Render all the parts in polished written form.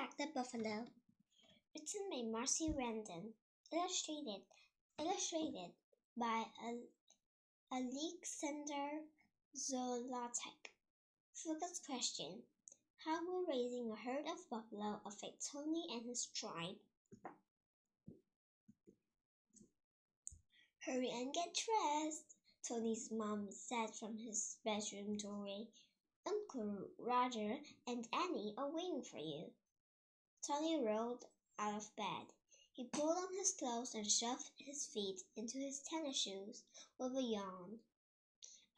Back the Buffalo, written by Marcy Randon, illustrated by Alexander Zolotek. Focus question: how will raising a herd of buffalo affect Tony and his tribe? Hurry and get dressed, Tony's mom said from his bedroom doorway. Uncle Roger and Annie are waiting for you. Tony rolled out of bed. He pulled on his clothes and shoved his feet into his tennis shoes with a yawn.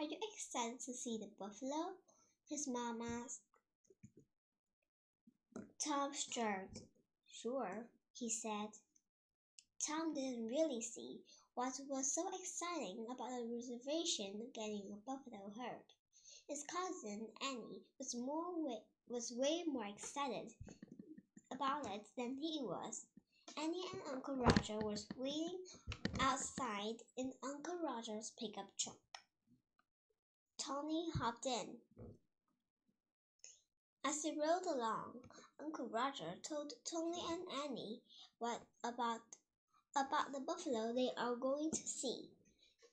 Are you excited to see the buffalo? His mom asked. Tom shrugged. Sure, he said. Tom didn't really see what was so exciting about the reservation getting a buffalo herd. His cousin Annie was way more excited about it than he was. Annie and Uncle Roger were waiting outside in Uncle Roger's pickup truck. Tony hopped in. As they rode along, Uncle Roger told Tony and Annie about the buffalo they are going to see.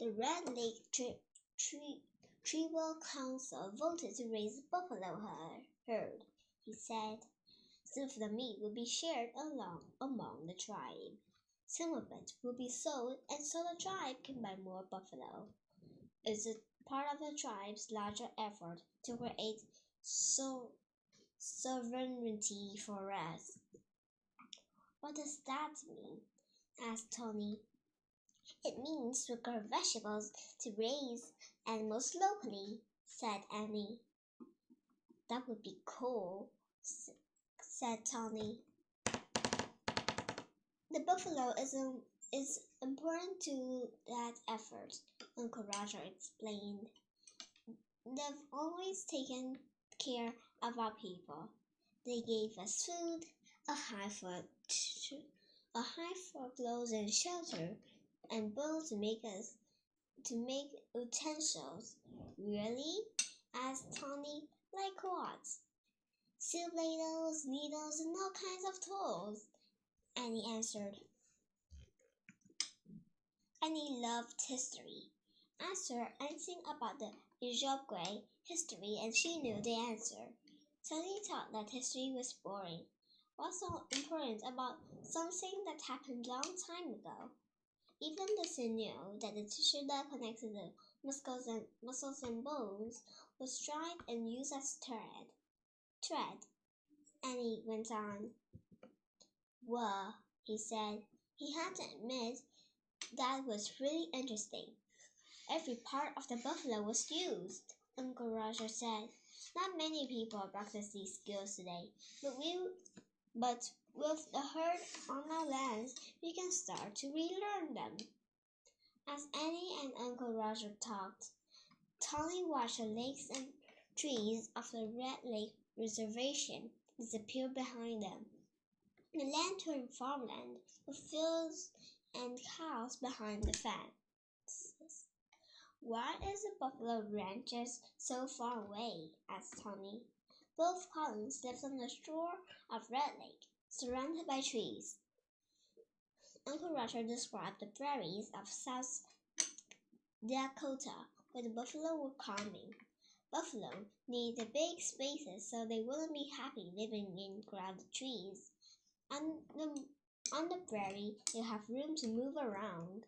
The Red Lake Tribal Council voted to raise the buffalo herd, he said. Some of the meat will be shared among the tribe. Some of it will be sold, and so the tribe can buy more buffalo. It's a part of the tribe's larger effort to create sovereignty for us. What does that mean? Asked Tony. It means we grow vegetables to raise animals locally, said Annie. That would be cool, said Tony. The buffalo is important to that effort, Uncle Roger explained. They've always taken care of our people. They gave us food, a hive for clothes and shelter, and bones to make utensils. Really? Asked Tony. Like what? Soup ladles, needles, and all kinds of tools, Annie answered. Annie loved history. Asked her anything about the Ojibwe history and she knew the answer. Tony thought that history was boring. What's so important about something that happened a long time ago? Even the sinew that the tissue that connected the muscles and bones was dried and used as thread. Annie went on. Well, he said. He had to admit that was really interesting. Every part of the buffalo was used, Uncle Roger said. Not many people practice these skills today, but with the herd on our lands, we can start to relearn them. As Annie and Uncle Roger talked, Tony watched the lakes and trees of the Red Lake Reservation disappear behind them. The land turned farmland with fields and cows behind the fences. Why is the buffalo ranches so far away? Asked Tony. Both cousins lived on the shore of Red Lake, surrounded by trees. Uncle Roger described the prairies of South Dakota, where the buffalo were calming. Buffalo need the big spaces so they wouldn't be happy living in crowded trees. On the prairie, they have room to move around.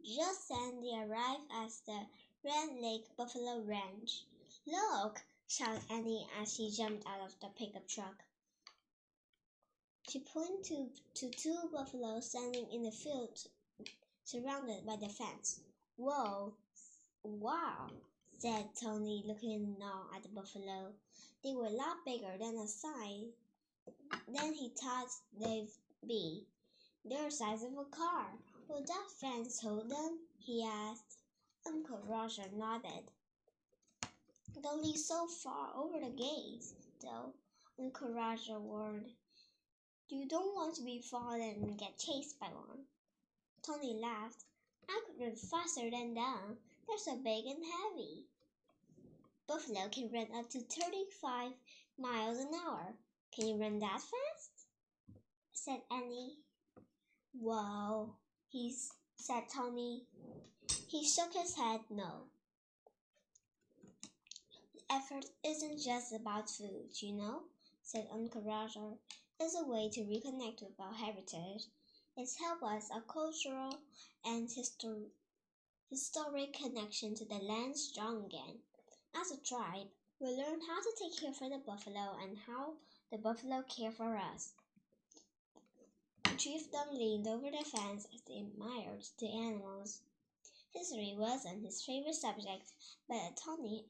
Just then they arrived at the Red Lake Buffalo Ranch. Look! Shouted Annie as she jumped out of the pickup truck. She pointed to two buffaloes standing in the field surrounded by the fence. Whoa! Wow! Said Tony, looking in awe at the buffalo. They were a lot bigger than he thought they'd be. They're the size of a car. Will that fence hold them? He asked. Uncle Roger nodded. They'll lead so far over the gate, though, Uncle Roger warned. You don't want to be fallen and get chased by one. Tony laughed. I could run faster than them. They're so big and heavy. Buffalo can run up to 35 miles an hour, Can you run that fast? Said Annie. Whoa, said Tony. He shook his head no. Effort isn't just about food, said Uncle Roger. It's a way to reconnect with our heritage. It's helped us a cultural and historic connection to the land strong again. As a tribe, we learned how to take care for the buffalo and how the buffalo care for us. The chieftain leaned over the fence as they admired the animals. History wasn't his favorite subject, but Tony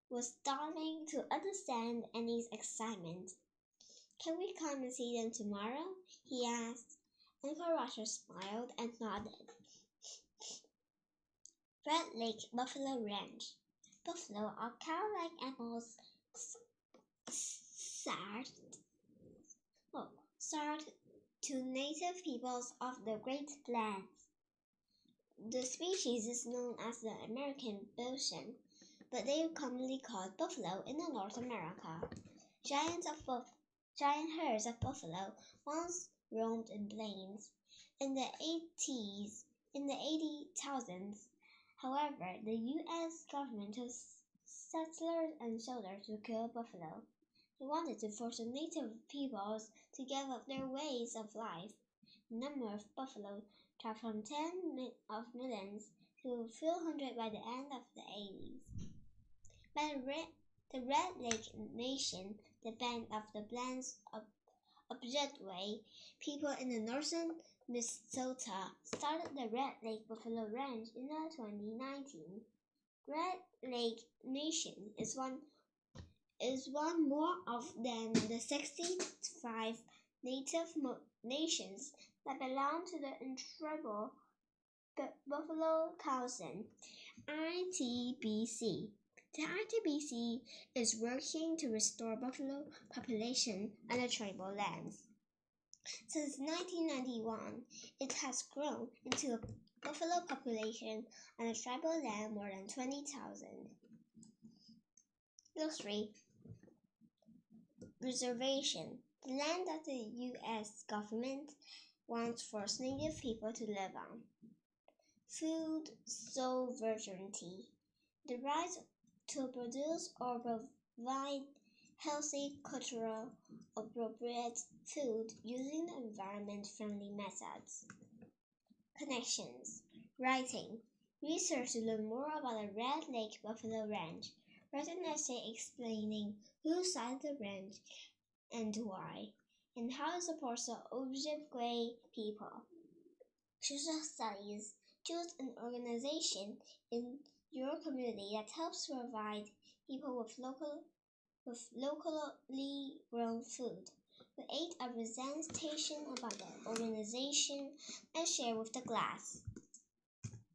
was starting to understand Annie's excitement. Can we come and see them tomorrow? He asked. Uncle Roger smiled and nodded. Red Lake Buffalo Ranch. Buffalo are cow-like animals sold to native peoples of the Great Plains. The species is known as the American Bisson, but they are commonly called buffalo in North America. Giant herds of buffalo once roamed the plains. In the 80,000s, however, the U.S. government told settlers and soldiers to kill buffalo. They wanted to force the native peoples to give up their ways of life. The number of buffalo dropped from tens of millions to a few hundred by the end of the 80s. By the Red Lake Nation, the band of the Plains Ojibwe people in the northern Minnesota started the Red Lake Buffalo Ranch in 2019. Red Lake Nation is one more than the 65 native nations that belong to the Tribal Buffalo Council, ITBC. The ITBC is working to restore buffalo population on the tribal lands. Since 1991, it has grown into a buffalo population on the tribal land more than 20,000. Illustrate reservation, the land that the U.S. government wants for native people to live on. Food sovereignty, the right to produce or provide healthy, cultural, appropriate food using environment-friendly methods. Connections, writing, research to learn more about the Red Lake Buffalo Ranch. Write an essay explaining who started the ranch and why, and how it supports the Ojibwe people. Social studies, choose an organization in your community that helps provide people with locally grown food. Create a presentation about the organization and share with the class.